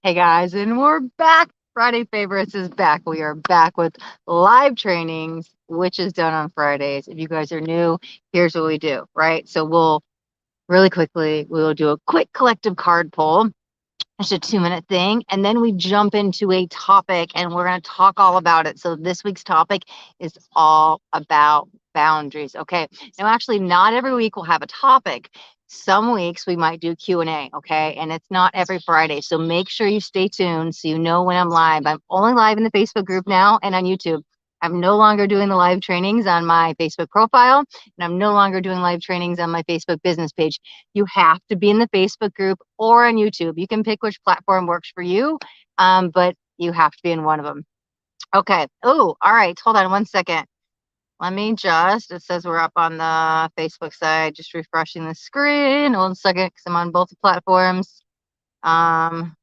Hey guys, and we're back. Friday Favorites is back. We are back with live trainings, which is done on Fridays. If you guys are new, here's what we do, right? So we'll really quickly, we'll do a quick collective card pull. It's a 2-minute thing. And then we jump into a topic and we're going to talk all about it. So this week's topic is all about boundaries. Okay. Now, actually, not every week we'll have a topic. Some weeks we might do Q&A. Okay. And it's not every Friday. So make sure you stay tuned so you know when I'm live. I'm only live in the Facebook group now and on YouTube. I'm no longer doing the live trainings on my Facebook profile, and I'm no longer doing live trainings on my Facebook business page. You have to be in the Facebook group or on YouTube. You can pick which platform works for you, but you have to be in one of them. Okay. Oh, all right. Hold on 1 second. Let me just, it says we're up on the Facebook side, just refreshing the screen. 1 second, because I'm on both the platforms. Awesome.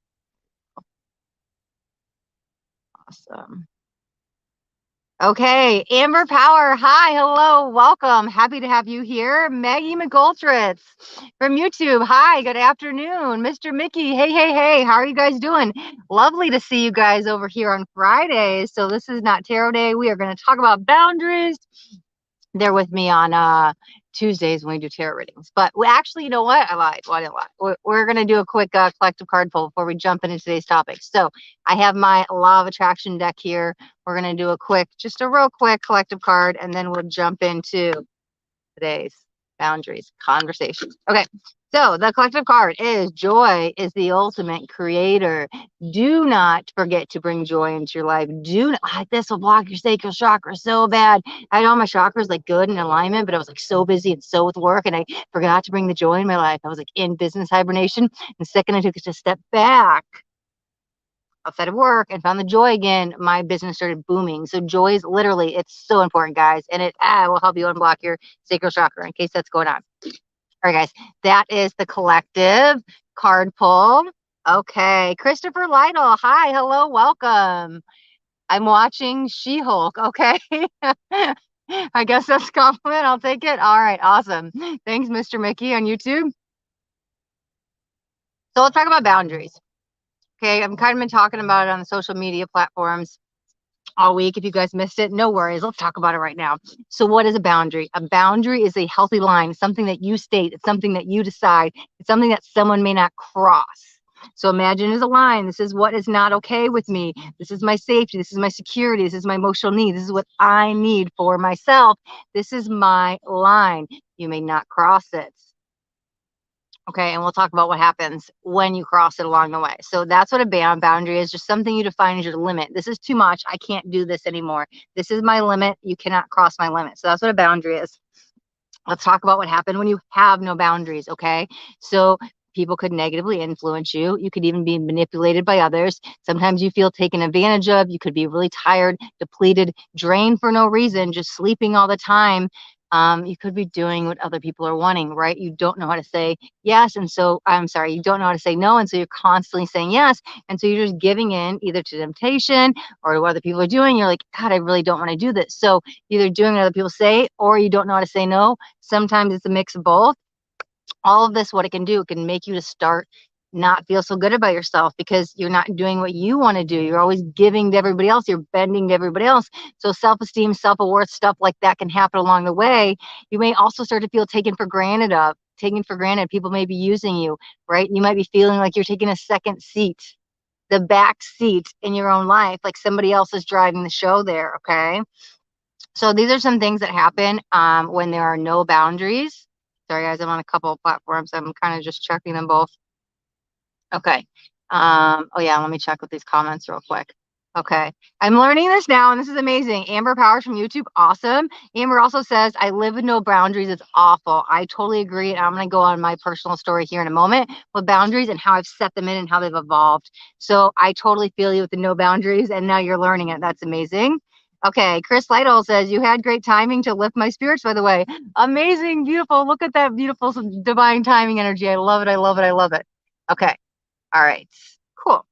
Okay, Amber Power, hi, hello, welcome. Happy to have you here. Maggie McGoldritz from YouTube, hi, good afternoon. Mr. Mickey, hey, hey, hey, how are you guys doing? Lovely to see you guys over here on Fridays. So this is not Tarot Day. We are going to talk about boundaries. They're with me on Tuesdays when we do tarot readings. But we actually, you know what? I lied. Well, I didn't lie. We're going to do a quick collective card pull before we jump into today's topic. So I have my Law of Attraction deck here. We're going to do just a real quick collective card, and then we'll jump into today's boundaries conversation. Okay. So the collective card is joy is the ultimate creator. Do not forget to bring joy into your life. Do not, this will block your sacral chakra so bad. I had all my chakras like good in alignment, but I was like so busy and so with work, and I forgot to bring the joy in my life. I was like in business hibernation. And the second I took a step back outside of work and found the joy again, my business started booming. So joy is literally, it's so important, guys. And it will help you unblock your sacral chakra in case that's going on. All right, guys, that is the collective card pull. Okay, Christopher Lytle, hi, hello, welcome. I'm watching She-Hulk. Okay. I guess that's a compliment. I'll take it. All right, awesome. Thanks, Mr. Mickey on YouTube. So let's talk about boundaries. Okay, I've kind of been talking about it on the social media platforms all week. If you guys missed it, no worries. Let's talk about it right now. So what is a boundary? A boundary is a healthy line, something that you state. It's something that you decide. It's something that someone may not cross. So imagine as a line. This is what is not okay with me. This is my safety. This is my security. This is my emotional need. This is what I need for myself. This is my line. You may not cross it. Okay, and we'll talk about what happens when you cross it along the way. So that's what a boundary is, just something you define as your limit. This is too much. I can't do this anymore. This is my limit. You cannot cross my limit. So that's what a boundary is. Let's talk about what happened when you have no boundaries, okay? So people could negatively influence you. You could even be manipulated by others. Sometimes you feel taken advantage of. You could be really tired, depleted, drained for no reason, just sleeping all the time. You could be doing what other people are wanting, right? You don't know how to say yes. And so, I'm sorry, you don't know how to say no. And so you're constantly saying yes. And so you're just giving in either to temptation or what other people are doing. You're like, God, I really don't want to do this. So either doing what other people say or you don't know how to say no. Sometimes it's a mix of both. All of this, what it can do, it can make you to start not feel so good about yourself because you're not doing what you want to do. You're always giving to everybody else. You're bending to everybody else. So self-esteem, self-worth, stuff like that can happen along the way. You may also start to feel taken for granted. People may be using you, right? You might be feeling like you're taking a second seat, the back seat in your own life, like somebody else is driving the show there, okay? So these are some things that happen when there are no boundaries. Sorry, guys, I'm on a couple of platforms. I'm kind of just checking them both. Okay. Oh, yeah, let me check with these comments real quick. Okay. I'm learning this now, and this is amazing. Amber Powers from YouTube. Awesome. Amber also says, I live with no boundaries. It's awful. I totally agree. And I'm going to go on my personal story here in a moment with boundaries and how I've set them in and how they've evolved. So I totally feel you with the no boundaries, and now you're learning it. That's amazing. Okay, Chris Lytle says, you had great timing to lift my spirits, by the way. Amazing, beautiful. Look at that beautiful divine timing energy. I love it. I love it. I love it. Okay. All right. Cool.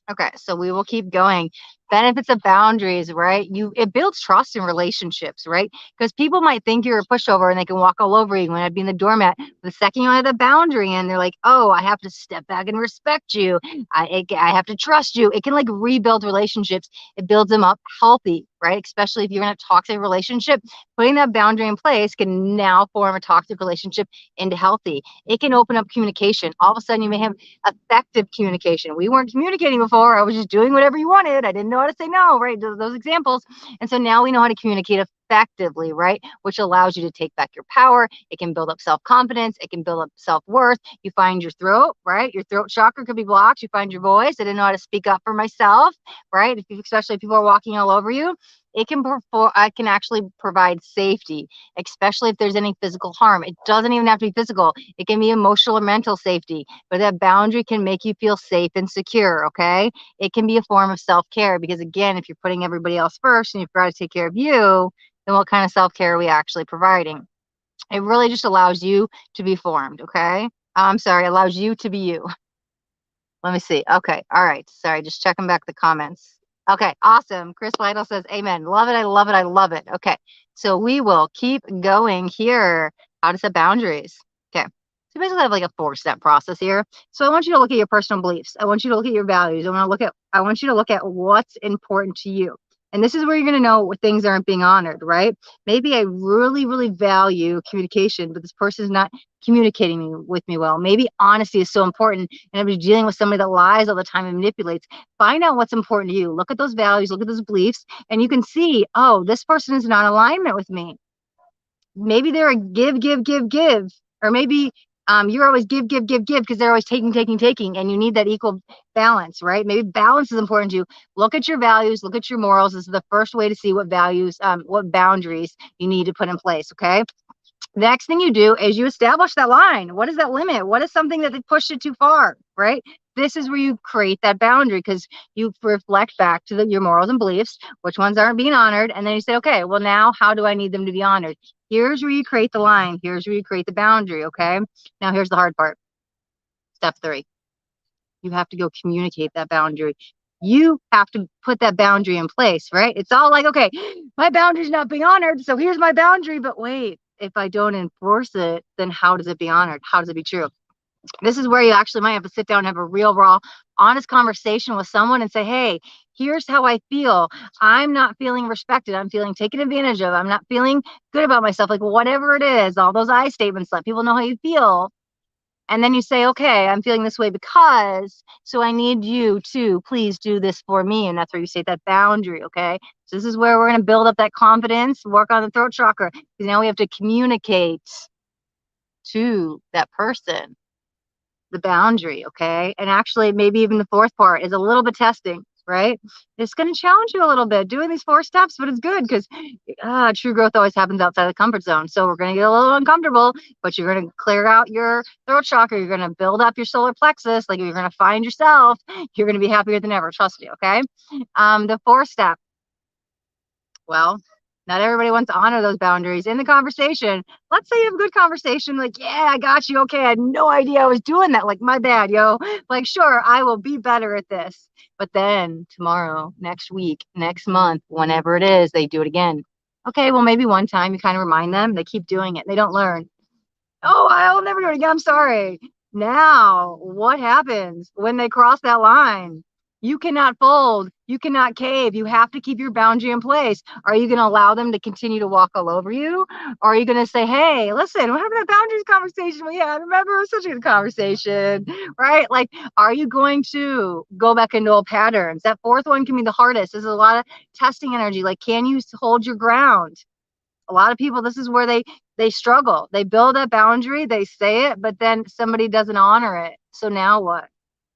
Okay. So we will keep going. Benefits of boundaries, right? It builds trust in relationships, right? Because people might think you're a pushover and they can walk all over you when I'd be in the doormat. The second you have the boundary and they're like, oh, I have to step back and respect you. I have to trust you. It can like rebuild relationships. It builds them up healthy, right? Especially if you're in a toxic relationship, putting that boundary in place can now form a toxic relationship into healthy. It can open up communication. All of a sudden you may have effective communication. We weren't communicating before. I was just doing whatever you wanted. I didn't know how to say no, right? Those examples. And so now we know how to communicate effectively, right? Which allows you to take back your power. It can build up self-confidence. It can build up self-worth. You find your throat, right? Your throat chakra could be blocked. You find your voice. I didn't know how to speak up for myself, right? Especially if people are walking all over you. I can actually provide safety, especially if there's any physical harm. It doesn't even have to be physical. It can be emotional or mental safety, but that boundary can make you feel safe and secure. Okay. It can be a form of self-care because again, if you're putting everybody else first and you've got to take care of you, then what kind of self-care are we actually providing? It really just allows you to be formed. Okay. I'm sorry, allows you to be you. Let me see. Okay. All right. Sorry. Just checking back the comments. Okay. Awesome. Chris Lytle says, amen. Love it. I love it. I love it. Okay. So we will keep going here. How to set boundaries. Okay. So basically I have like a 4-step process here. So I want you to look at your personal beliefs. I want you to look at your values. I want you to look at what's important to you. And this is where you're going to know what things aren't being honored, right? Maybe I really, really value communication, but this person is not communicating with me well. Maybe honesty is so important and I'm dealing with somebody that lies all the time and manipulates. Find out what's important to you. Look at those values, look at those beliefs, and you can see, oh, this person is not in alignment with me. Maybe they're a give, give, give, give. Or maybe you're always give, give, give, give because they're always taking, taking, taking, and you need that equal balance, right? Maybe balance is important to you. Look at your values, look at your morals. This is the first way to see what values, what boundaries you need to put in place, okay? The next thing you do is you establish that line. What is that limit? What is something that they pushed it too far, right? This is where you create that boundary because you reflect back to your morals and beliefs, which ones aren't being honored. And then you say, okay, well, now how do I need them to be honored? Here's where you create the line. Here's where you create the boundary, okay? Now, here's the hard part. Step 3. You have to go communicate that boundary. You have to put that boundary in place, right? It's all like, okay, my boundary's not being honored, so here's my boundary. But wait, if I don't enforce it, then how does it be honored? How does it be true? This is where you actually might have to sit down and have a real, raw, honest conversation with someone and say, hey, here's how I feel. I'm not feeling respected. I'm feeling taken advantage of. I'm not feeling good about myself. Like whatever it is, all those I statements, let people know how you feel. And then you say, okay, I'm feeling this way because, so I need you to please do this for me. And that's where you say that boundary, okay? So this is where we're going to build up that confidence, work on the throat chakra. Because now we have to communicate to that person the boundary, okay? And actually, maybe even the fourth part is a little bit testing, right? It's going to challenge you a little bit doing these 4 steps, but it's good because true growth always happens outside the comfort zone. So we're going to get a little uncomfortable, but you're going to clear out your throat chakra. You're going to build up your solar plexus. Like you're going to find yourself. You're going to be happier than ever. Trust me, okay? The 4th step. Well, not everybody wants to honor those boundaries in the conversation. Let's say you have a good conversation, like, yeah, I got you. Okay, I had no idea I was doing that. Like, my bad, yo. Like, sure, I will be better at this. But then tomorrow, next week, next month, whenever it is, they do it again. Okay, well, maybe one time you kind of remind them, they keep doing it. They don't learn. Oh, I'll never do it again. I'm sorry. Now, what happens when they cross that line? You cannot fold. You cannot cave. You have to keep your boundary in place. Are you going to allow them to continue to walk all over you? Or are you going to say, hey, listen, what happened to that boundaries conversation we had? Remember, it was such a good conversation, right? Like, are you going to go back into old patterns? That 4th one can be the hardest. There's a lot of testing energy. Like, can you hold your ground? A lot of people, this is where they struggle. They build a boundary, they say it, but then somebody doesn't honor it. So now what?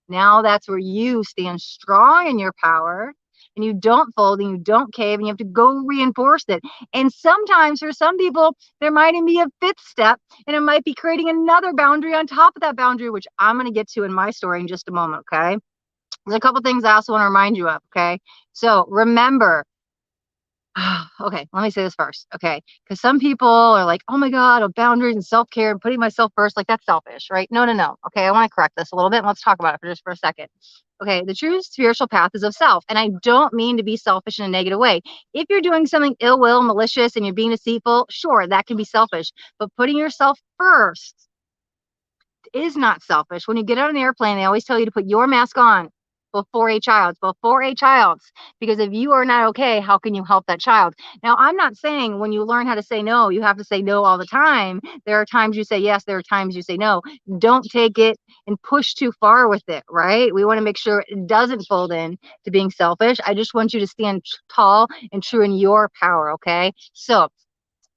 Now that's where you stand strong in your power and you don't fold and you don't cave and you have to go reinforce it. And sometimes for some people, there might even be a 5th step and it might be creating another boundary on top of that boundary, which I'm going to get to in my story in just a moment. Okay. There's a couple things I also want to remind you of. Okay. So remember, Okay, let me say this first. Okay. Because some people are like, oh my God, boundaries and self care and putting myself first, like that's selfish, right? No, no, no. Okay. I want to correct this a little bit. And let's talk about it for a second. Okay. The true spiritual path is of self. And I don't mean to be selfish in a negative way. If you're doing something ill will, malicious, and you're being deceitful, sure, that can be selfish. But putting yourself first is not selfish. When you get on an airplane, they always tell you to put your mask on before a child's, because if you are not okay, how can you help that child? Now, I'm not saying when you learn how to say no, you have to say no all the time. There are times you say yes, there are times you say no. Don't take it and push too far with it, right? We want to make sure it doesn't fold in to being selfish. I just want you to stand tall and true in your power, okay? So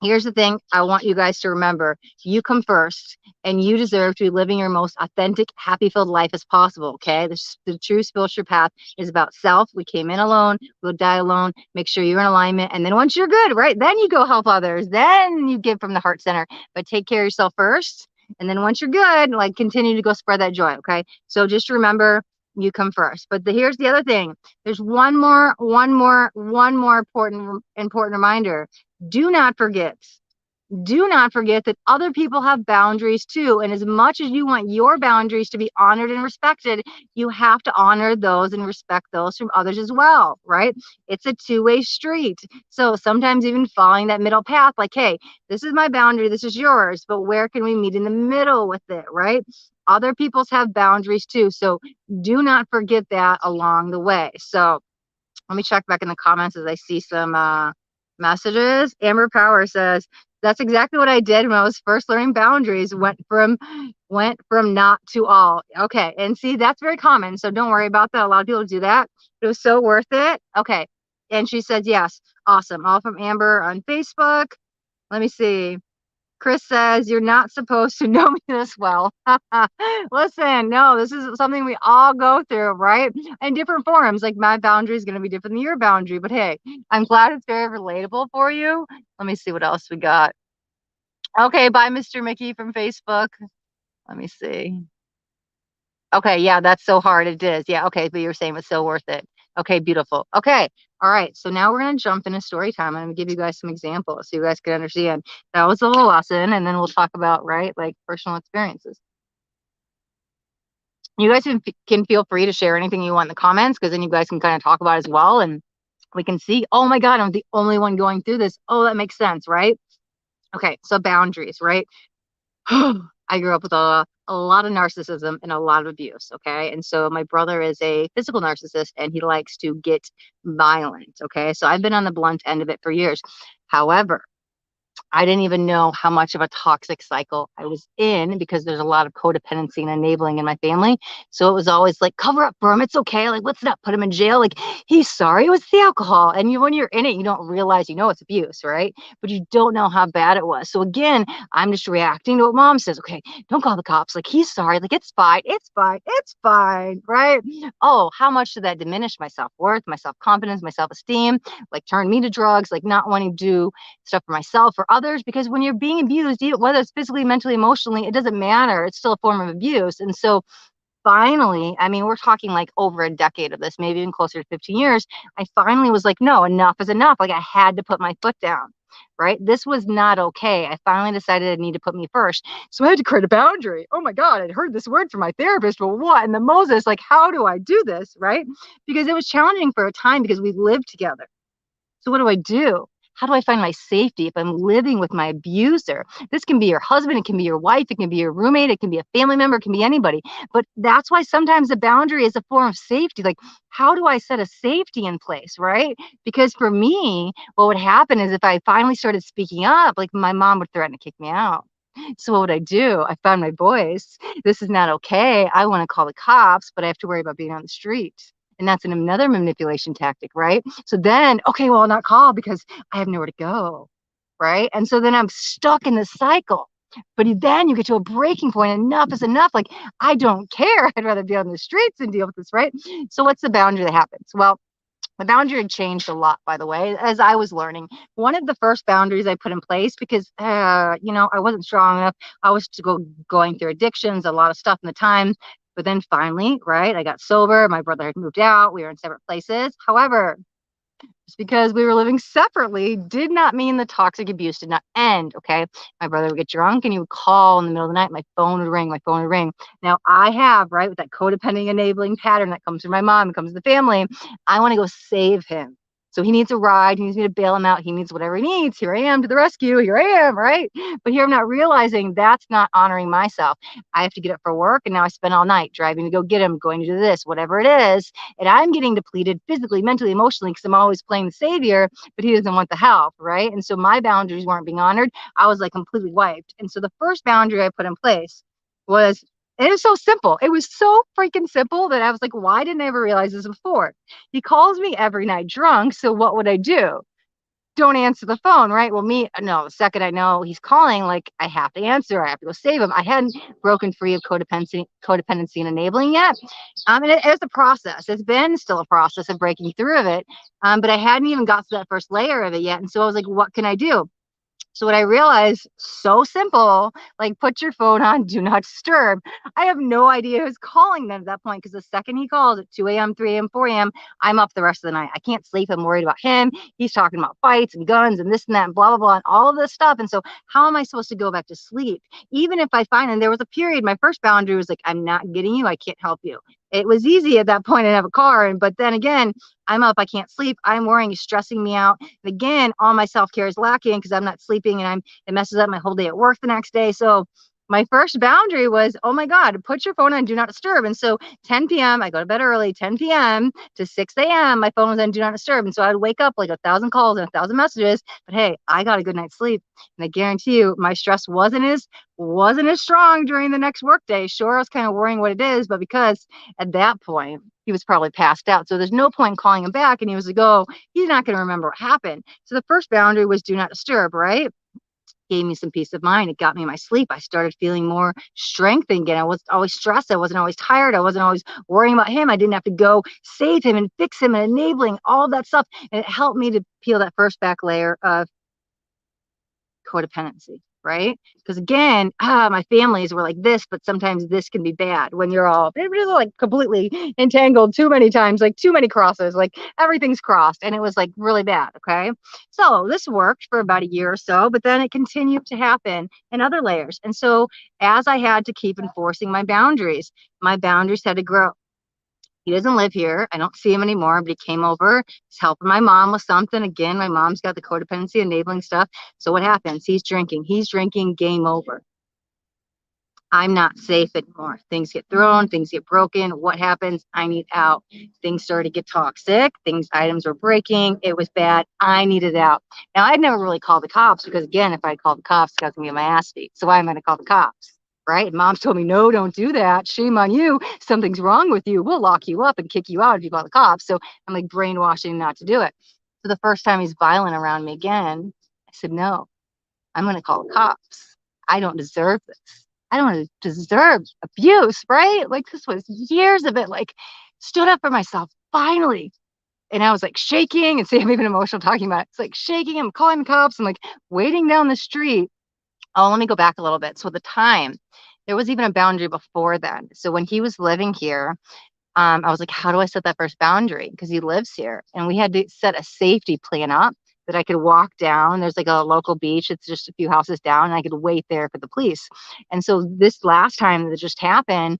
here's the thing I want you guys to remember. You come first, and you deserve to be living your most authentic, happy filled life as possible. Okay. The true spiritual path is about self. We came in alone, we'll die alone. Make sure you're in alignment. And then once you're good, right, then you go help others. Then you give from the heart center. But take care of yourself first. And then once you're good, like continue to go spread that joy. Okay. So just remember, you come first. But here's the other thing. There's one more important reminder. Do not forget, do not forget that other people have boundaries too. And as much as you want your boundaries to be honored and respected, you have to honor those and respect those from others as well, right? It's a two-way street. So sometimes even following that middle path, like, hey, this is my boundary, this is yours, but where can we meet in the middle with it, right? Other people's have boundaries too. So do not forget that along the way. So let me check back in the comments as I see some messages. Amber Power says, that's exactly what I did when I was first learning boundaries. Went from not to all. Okay. And see, that's very common. So don't worry about that. A lot of people do that. It was so worth it. Okay. And she says, yes. Awesome. All from Amber on Facebook. Let me see. Chris says, you're not supposed to know me this well. Listen, no, this is something we all go through, right? In different forms. Like my boundary is going to be different than your boundary. But hey, I'm glad it's very relatable for you. Let me see what else we got. Okay, bye, Mr. Mickey from Facebook. Let me see. Okay, yeah, that's so hard. It is. Yeah, okay, but you're saying it's so worth it. Okay, beautiful. Okay, all right. So now we're gonna jump into story time. I'm gonna give you guys some examples so you guys can understand. That was a little lesson, and then we'll talk about like personal experiences. You guys can feel free to share anything you want in the comments, because then you guys can kind of talk about it as well, and we can see. Oh my God, I'm the only one going through this. Oh, that makes sense, right? Okay, so boundaries, right? I grew up with a lot of narcissism and a lot of abuse. Okay. And so my brother is a physical narcissist and he likes to get violent. Okay. So I've been on the blunt end of it for years. However, I didn't even know how much of a toxic cycle I was in, because there's a lot of codependency and enabling in my family. So it was always like, cover up for him. It's okay. Like, let's not put him in jail. Like, he's sorry. It was the alcohol. And when you're in it, you don't realize, it's abuse, right? But you don't know how bad it was. So again, I'm just reacting to what mom says. Okay, don't call the cops. Like, he's sorry. Like, it's fine. It's fine. It's fine. Right. Oh, how much did that diminish my self-worth, my self-confidence, my self-esteem, like turn me to drugs, like not wanting to do stuff for myself or others, because when you're being abused, whether it's physically, mentally, emotionally, it doesn't matter. It's still a form of abuse. And so finally, I mean, we're talking like over a decade of this, maybe even closer to 15 years. I finally was like, no, enough is enough. Like I had to put my foot down, right? This was not okay. I finally decided I need to put me first. So I had to create a boundary. Oh my God, I'd heard this word from my therapist, but what? And the Moses, like, how do I do this, right? Because it was challenging for a time because we lived together. So what do I do? How do I find my safety if I'm living with my abuser? This can be your husband, it can be your wife, it can be your roommate, it can be a family member, it can be anybody. But that's why sometimes the boundary is a form of safety. Like, how do I set a safety in place, right? Because for me, what would happen is if I finally started speaking up, like my mom would threaten to kick me out. So what would I do? I found my voice. This is not okay. I want to call the cops, but I have to worry about being on the street. And that's another manipulation tactic, right? So then, okay, well, I'll not call because I have nowhere to go, right? And so then I'm stuck in this cycle. But then you get to a breaking point. Enough is enough. Like, I don't care. I'd rather be on the streets and deal with this, right? So what's the boundary that happens? Well, the boundary had changed a lot, by the way, as I was learning. One of the first boundaries I put in place, because, I wasn't strong enough. I was going through addictions, a lot of stuff in the time. But then finally, right, I got sober. My brother had moved out. We were in separate places. However, Just because we were living separately did not mean the toxic abuse did not end. Okay. My brother would get drunk and he would call in the middle of the night. My phone would ring. My phone would ring. Now I have, right, with that codependent enabling pattern that comes from my mom, it comes from the family. I want to go save him. So he needs a ride. He needs me to bail him out. He needs whatever he needs. Here I am to the rescue. Here I am, right? But here I'm not realizing that's not honoring myself. I have to get up for work, and now I spend all night driving to go get him, going to do this, whatever it is. And I'm getting depleted physically, mentally, emotionally, because I'm always playing the savior, but he doesn't want the help, right? And so my boundaries weren't being honored. I was like completely wiped. And so the first boundary I put in place was, and it was so simple. It was so freaking simple that I was like, why didn't I ever realize this before? He calls me every night drunk. So what would I do? Don't answer the phone, right? Well, no, the second I know he's calling, like I have to answer. I have to go save him. I hadn't broken free of codependency and enabling yet. And it's a process. It's been still a process of breaking through of it. But I hadn't even got to that first layer of it yet. And so I was like, what can I do? So what I realized, so simple, like put your phone on, do not disturb. I have no idea who's calling them at that point, because the second he calls at 2 a.m., 3 a.m., 4 a.m., I'm up the rest of the night. I can't sleep. I'm worried about him. He's talking about fights and guns and this and that and blah, blah, blah, and all of this stuff. And so how am I supposed to go back to sleep? Even if I find, and there was a period, my first boundary was like, I'm not getting you. I can't help you. It was easy at that point. I have a car. But then again, I'm up, I can't sleep. I'm worrying, it's stressing me out. And again, all my self-care is lacking because I'm not sleeping, and it messes up my whole day at work the next day. So my first boundary was, oh my God, put your phone on do not disturb. And so 10 p.m., I go to bed early, 10 p.m. to 6 a.m., my phone was on do not disturb. And so I'd wake up like 1,000 calls and 1,000 messages, but hey, I got a good night's sleep. And I guarantee you my stress wasn't as strong during the next work day. Sure, I was kind of worrying what it is, but because at that point, he was probably passed out. So there's no point in calling him back. And he was like, oh, he's not going to remember what happened. So the first boundary was do not disturb, right? Gave me some peace of mind. It got me my sleep. I started feeling more strength again. I wasn't always stressed. I wasn't always tired. I wasn't always worrying about him. I didn't have to go save him and fix him and enabling all of that stuff. And it helped me to peel that first back layer of codependency, right? Because again, my families were like this, but sometimes this can be bad when you're all like completely entangled too many times, like too many crosses, like everything's crossed, and it was like really bad. Okay. So this worked for about a year or so, but then it continued to happen in other layers. And so as I had to keep enforcing my boundaries had to grow. He doesn't live here. I don't see him anymore, but he came over. He's helping my mom with something. Again, my mom's got the codependency enabling stuff. So what happens? He's drinking, game over. I'm not safe anymore. Things get thrown, things get broken. What happens? I need out. Things started to get toxic. Items were breaking. It was bad. I needed out. Now, I'd never really called the cops because, again, if I called the cops, I was going to get my ass beat. So why am I going to call the cops? Right? And mom's told me, no, don't do that. Shame on you. Something's wrong with you. We'll lock you up and kick you out if you call the cops. So I'm like brainwashing not to do it. So the first time he's violent around me again, I said, no, I'm going to call the cops. I don't deserve this. I don't deserve abuse, right? Like this was years of it, like stood up for myself finally. And I was like shaking, and see, I'm even emotional talking about it. It's like shaking. I'm calling the cops. I'm like waiting down the street. Oh, let me go back a little bit. So at the time, there was even a boundary before then. So when he was living here, I was like, how do I set that first boundary? Because he lives here. And we had to set a safety plan up that I could walk down. There's like a local beach. It's just a few houses down, and I could wait there for the police. And so this last time that just happened,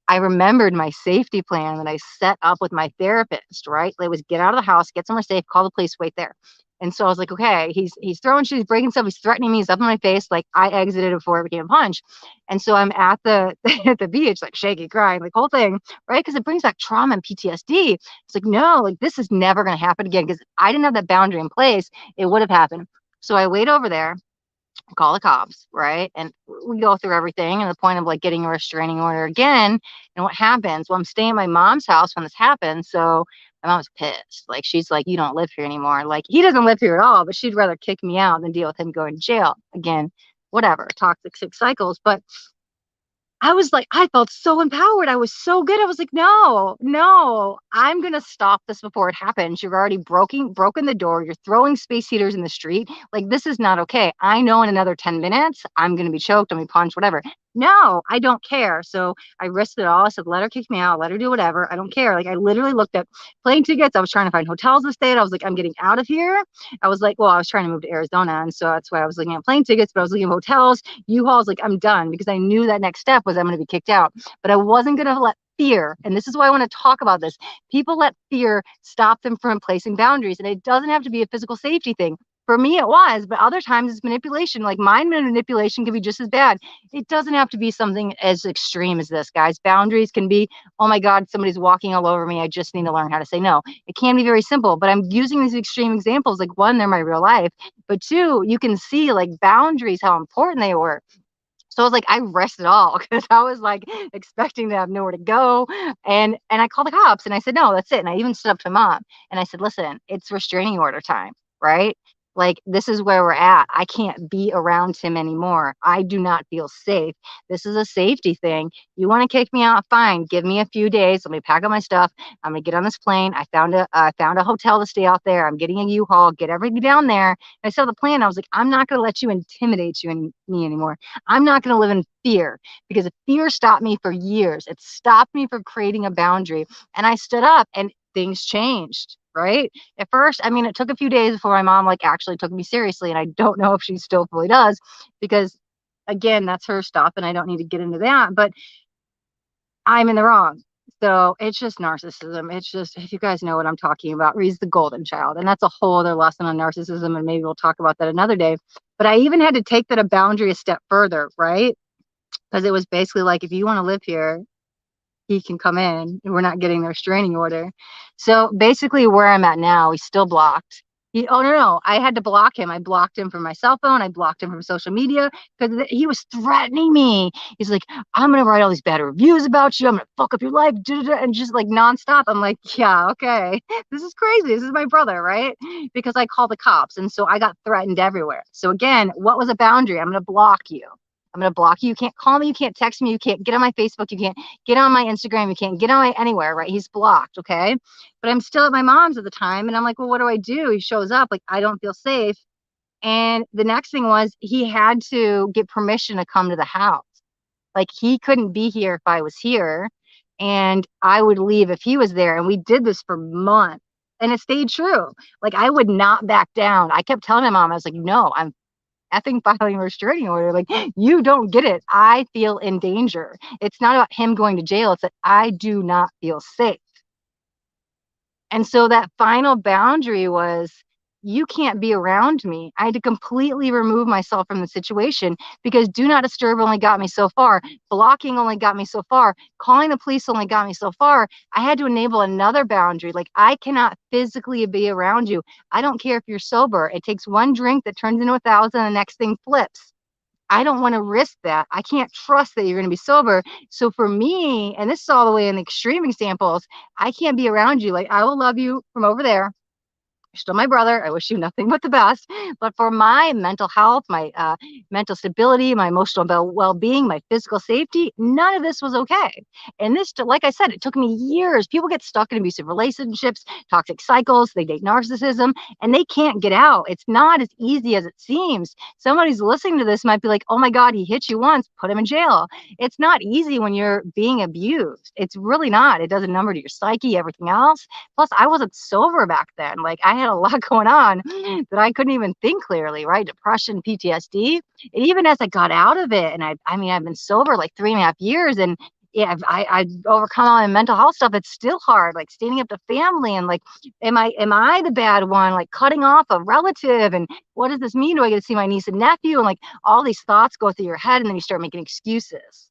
I remembered my safety plan that I set up with my therapist, right? It was get out of the house, get somewhere safe, call the police, wait there. And so I was like, okay, he's throwing shit, he's breaking stuff, he's threatening me, he's up in my face. Like I exited before it became a punch. And so I'm at the at the beach, like shaky, crying, like whole thing, right? Because it brings back trauma and PTSD. It's like, no, like this is never gonna happen again. Because I didn't have that boundary in place, it would have happened. So I wait over there, call the cops, right? And we go through everything, and the point of like getting a restraining order again. And what happens? Well, I'm staying at my mom's house when this happened. So my mom's pissed. Like she's like, you don't live here anymore. Like he doesn't live here at all, but she'd rather kick me out than deal with him going to jail. Again, whatever, toxic six cycles. But I was like, I felt so empowered. I was so good. I was like, no, I'm going to stop this before it happens. You've already broken the door. You're throwing space heaters in the street. Like, this is not okay. I know in another 10 minutes, I'm going to be choked. I'm going to be punched, whatever. No, I don't care. So I risked it all. I said, let her kick me out, let her do whatever. I don't care. Like I literally looked at plane tickets. I was trying to find hotels to stay at. I was like, I'm getting out of here. I was like, well, I was trying to move to Arizona. And so that's why I was looking at plane tickets, but I was looking at hotels, U-Hauls, like I'm done because I knew that next step was I'm going to be kicked out. But I wasn't going to let fear, and this is why I want to talk about this. People let fear stop them from placing boundaries. And it doesn't have to be a physical safety thing. For me, it was, but other times it's manipulation. Like mind manipulation can be just as bad. It doesn't have to be something as extreme as this, guys. Boundaries can be, oh my God, somebody's walking all over me. I just need to learn how to say no. It can be very simple, but I'm using these extreme examples. Like one, they're my real life, but two, you can see like boundaries, how important they were. So I was like, I risked it all because I was like expecting to have nowhere to go. And I called the cops and I said, no, that's it. And I even stood up to mom and I said, listen, it's restraining order time, right? Like this is where we're at. I can't be around him anymore. I do not feel safe. This is a safety thing. You want to kick me out? Fine. Give me a few days. Let me pack up my stuff. I'm gonna get on this plane. I found a hotel to stay out there. I'm getting a U-Haul. Get everything down there. And I saw the plan. I was like, I'm not gonna let you intimidate me anymore. I'm not going to live in fear because fear stopped me for years. It stopped me from creating a boundary. And I stood up and things changed, right? At first, I mean, it took a few days before my mom like actually took me seriously. And I don't know if she still fully does because again, that's her stuff and I don't need to get into that, but I'm in the wrong. So it's just narcissism. It's just, if you guys know what I'm talking about, Ree's the golden child. And that's a whole other lesson on narcissism. And maybe we'll talk about that another day. But I even had to take that a boundary a step further, right? Because it was basically like, if you want to live here, he can come in and we're not getting the restraining order. So basically where I'm at now, he's still blocked. Oh no, I had to block him. I blocked him from my cell phone. I blocked him from social media because he was threatening me. He's like, I'm going to write all these bad reviews about you. I'm going to fuck up your life. And just like nonstop. I'm like, yeah, okay. This is crazy. This is my brother, right? Because I called the cops. And so I got threatened everywhere. So again, what was a boundary? I'm going to block you. I'm going to block you. You can't call me. You can't text me. You can't get on my Facebook. You can't get on my Instagram. You can't get on my anywhere, right? He's blocked. Okay. But I'm still at my mom's at the time. And I'm like, well, what do I do? He shows up. Like, I don't feel safe. And the next thing was he had to get permission to come to the house. Like, he couldn't be here if I was here. And I would leave if he was there. And we did this for months. And it stayed true. Like, I would not back down. I kept telling my mom, I was like, no, I'm effing filing a restraining order. Like, you don't get it. I feel in danger. It's not about him going to jail. It's that I do not feel safe. And so that final boundary was, you can't be around me. I had to completely remove myself from the situation because do not disturb only got me so far. Blocking only got me so far. Calling the police only got me so far. I had to enable another boundary. Like, I cannot physically be around you. I don't care if you're sober. It takes one drink that turns into 1,000 and the next thing flips. I don't want to risk that. I can't trust that you're going to be sober. So for me, and this is all the way in the extreme examples, I can't be around you. Like, I will love you from over there. You're still my brother. I wish you nothing but the best. But for my mental health, my mental stability, my emotional well-being, my physical safety, none of this was okay. And this, like I said, it took me years. People get stuck in abusive relationships, toxic cycles, they date narcissism, and they can't get out. It's not as easy as it seems. Somebody's listening to this might be like, oh my God, he hit you once, put him in jail. It's not easy when you're being abused. It's really not. It does a number to your psyche, everything else. Plus, I wasn't sober back then. Like, I had a lot going on that I couldn't even think clearly, right? Depression, PTSD. And even as I got out of it, and I mean, I've been sober like 3.5 years, and yeah, I've overcome all my mental health stuff. It's still hard, like standing up to family and like, am I the bad one? Like cutting off a relative, and what does this mean? Do I get to see my niece and nephew? And like all these thoughts go through your head, and then you start making excuses,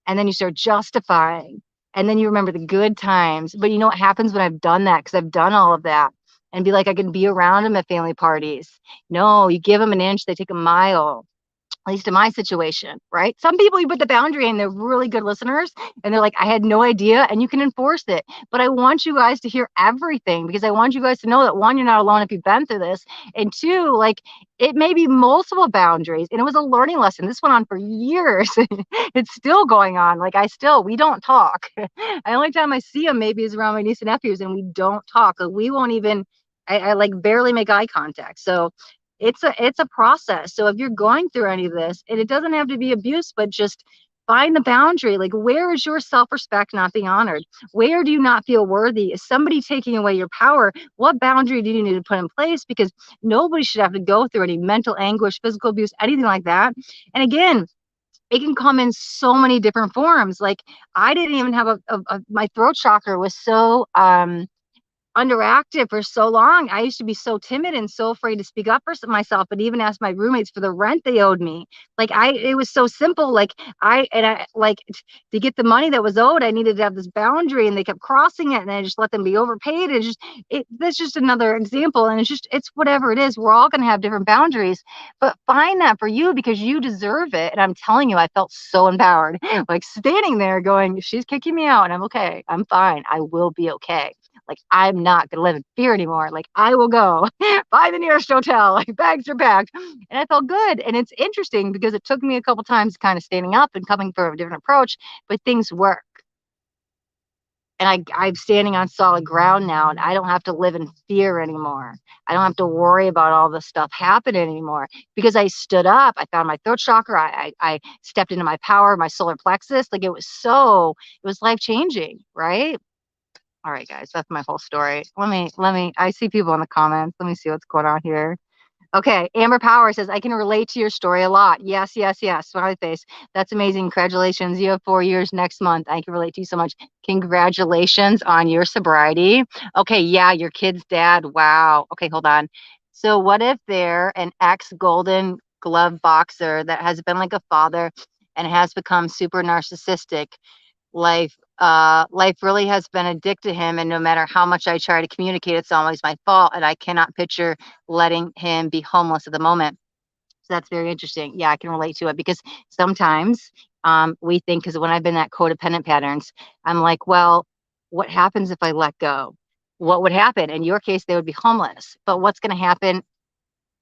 and then you start justifying, and then you remember the good times. But you know what happens when I've done that? Because I've done all of that, and be like, I can be around them at family parties. No, you give them an inch, they take a mile. At least in my situation, right? Some people, you put the boundary in, they're really good listeners and they're like, I had no idea, and you can enforce it. But I want you guys to hear everything because I want you guys to know that one, you're not alone if you've been through this. And two, like, it may be multiple boundaries, and it was a learning lesson. This went on for years. It's still going on. Like, we don't talk. The only time I see them maybe is around my niece and nephews, and we don't talk. Like, we won't even, I like barely make eye contact. So it's a process. So if you're going through any of this, and it doesn't have to be abuse, but just find the boundary. Like, where is your self-respect not being honored? Where do you not feel worthy? Is somebody taking away your power? What boundary do you need to put in place? Because nobody should have to go through any mental anguish, physical abuse, anything like that. And again, it can come in so many different forms. Like, I didn't even have my throat chakra was so underactive for so long. I used to be so timid and so afraid to speak up for myself, but even ask my roommates for the rent they owed me. Like, it was so simple. Like, to get the money that was owed, I needed to have this boundary, and they kept crossing it, and I just let them be overpaid. That's just another example. And it's whatever it is. We're all going to have different boundaries, but find that for you, because you deserve it. And I'm telling you, I felt so empowered, like standing there going, she's kicking me out and I'm okay. I'm fine. I will be okay. Like, I'm not gonna live in fear anymore. Like, I will go buy the nearest hotel. Like, bags are packed, and I felt good. And it's interesting because it took me a couple times kind of standing up and coming for a different approach, but things work. And I'm standing on solid ground now, and I don't have to live in fear anymore. I don't have to worry about all this stuff happening anymore because I stood up. I found my throat chakra. I stepped into my power, my solar plexus. Like, it was life changing, right? All right, guys, that's my whole story. I see people in the comments. Let me see what's going on here. Okay, Amber Power says, I can relate to your story a lot. Yes, yes, yes. Smiley face. That's amazing. Congratulations. You have 4 years next month. I can relate to you so much. Congratulations on your sobriety. Okay, yeah, your kid's dad. Wow. Okay, hold on. So what if they're an ex-Golden Glove boxer that has been like a father and has become super narcissistic? Life really has been a dick to him, and no matter how much I try to communicate, it's always my fault, and I cannot picture letting him be homeless at the moment. So that's very interesting. Yeah, I can relate to it because sometimes we think, because when I've been that codependent patterns, I'm like, well, what happens if I let go? What would happen? In your case, they would be homeless. But what's going to happen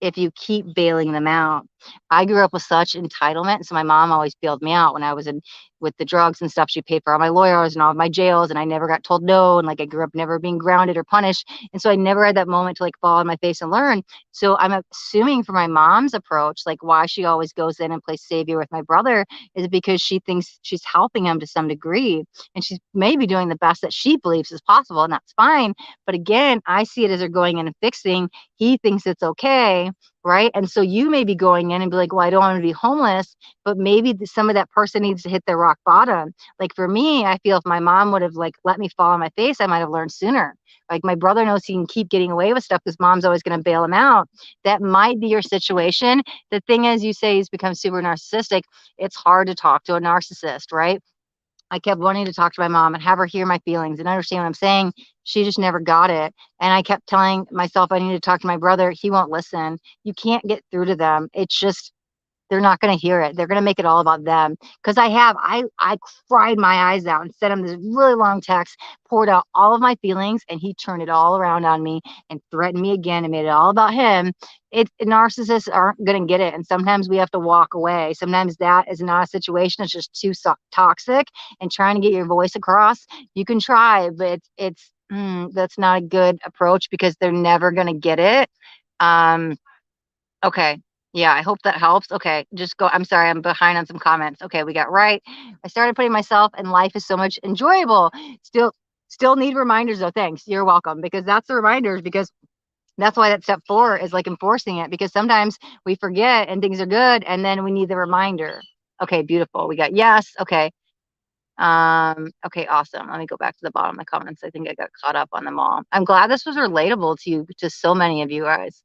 if you keep bailing them out? I grew up with such entitlement. So my mom always bailed me out when I was in with the drugs and stuff. She paid for all my lawyers and all of my jails, and I never got told no. And like, I grew up never being grounded or punished. And so I never had that moment to like fall on my face and learn. So I'm assuming for my mom's approach, like why she always goes in and plays savior with my brother is because she thinks she's helping him to some degree. And she's maybe doing the best that she believes is possible. And that's fine. But again, I see it as they're going in and fixing. He thinks it's okay. Right. And so you may be going in and be like, well, I don't want to be homeless, but maybe some of that person needs to hit their rock bottom. Like for me, I feel if my mom would have like let me fall on my face, I might have learned sooner. Like my brother knows he can keep getting away with stuff because mom's always going to bail him out. That might be your situation. The thing is, you say he's become super narcissistic. It's hard to talk to a narcissist, right? I kept wanting to talk to my mom and have her hear my feelings and understand what I'm saying. She just never got it. And I kept telling myself I need to talk to my brother. He won't listen. You can't get through to them. It's just, they're not going to hear it. They're going to make it all about them. Because I cried my eyes out and sent him this really long text, poured out all of my feelings, and he turned it all around on me and threatened me again and made it all about him. Narcissists aren't going to get it. And sometimes we have to walk away. Sometimes that is not a situation. It's just too toxic, and trying to get your voice across, you can try, but that's not a good approach because they're never going to get it. Okay. Yeah, I hope that helps. Okay, just go. I'm sorry, I'm behind on some comments. Okay, we got right. I started putting myself in life is so much enjoyable. Still need reminders though. Thanks. You're welcome. Because that's the reminders, because that's why that step 4 is like enforcing it, because sometimes we forget and things are good and then we need the reminder. Okay, beautiful. We got yes. Okay. Okay, awesome. Let me go back to the bottom of the comments. I think I got caught up on them all. I'm glad this was relatable to you, to so many of you guys.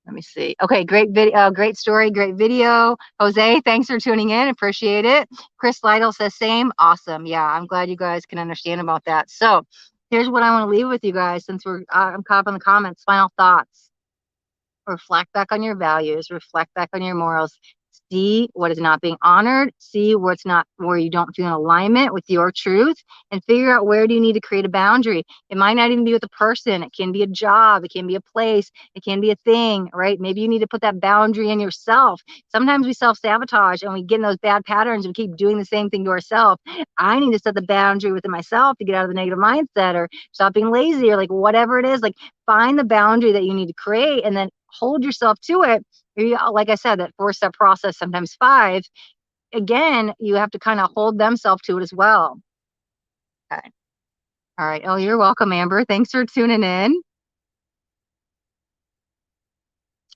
Let me see. Okay, great video, great story, great video. Jose, thanks for tuning in. Appreciate it. Chris Lytle says same. Awesome. Yeah, I'm glad you guys can understand about that. So here's what I want to leave with you guys, since I'm caught up in the comments. Final thoughts. Reflect back on your values. Reflect back on your morals. See what is not being honored. See where you don't feel in alignment with your truth, and figure out where do you need to create a boundary. It might not even be with a person. It can be a job. It can be a place. It can be a thing, right? Maybe you need to put that boundary in yourself. Sometimes we self-sabotage and we get in those bad patterns and we keep doing the same thing to ourselves. I need to set the boundary within myself to get out of the negative mindset, or stop being lazy, or like whatever it is. Like, find the boundary that you need to create, and then hold yourself to it. Like I said, that 4-step process, sometimes 5. Again, you have to kind of hold themselves to it as well. Okay. All right. Oh, you're welcome, Amber. Thanks for tuning in.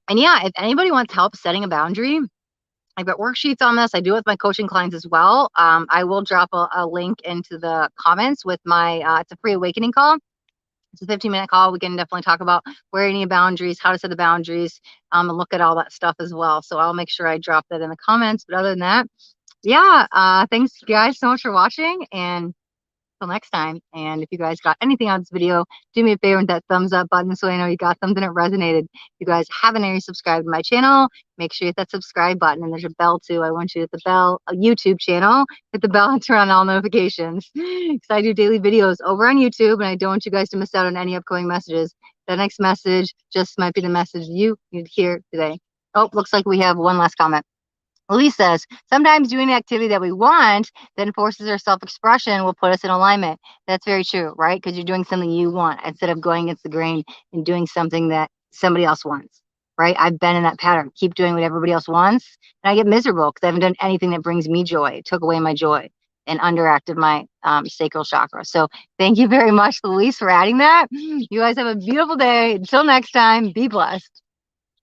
And yeah, if anybody wants help setting a boundary, I've got worksheets on this. I do it with my coaching clients as well. I will drop a link into the comments with my, it's a free awakening call. It's a 15-minute call. We can definitely talk about where you need boundaries, how to set the boundaries, and look at all that stuff as well. So I'll make sure I drop that in the comments. But other than that, yeah, thanks guys so much for watching, and until next time. And if you guys got anything out of this video, do me a favor with that thumbs up button so I know you got something that resonated. If you guys haven't already subscribed to my channel, make sure you hit that subscribe button, and there's a bell too. I want you to hit the bell, a YouTube channel, hit the bell and turn on all notifications. Because I do daily videos over on YouTube, and I don't want you guys to miss out on any upcoming messages. The next message just might be the message you need to hear today. Oh, looks like we have one last comment. Elise says, sometimes doing the activity that we want then forces our self-expression will put us in alignment. That's very true, right? Because you're doing something you want instead of going against the grain and doing something that somebody else wants, right? I've been in that pattern. Keep doing what everybody else wants, and I get miserable because I haven't done anything that brings me joy. It took away my joy and underactive my sacral chakra. So thank you very much, Elise, for adding that. You guys have a beautiful day. Until next time, be blessed.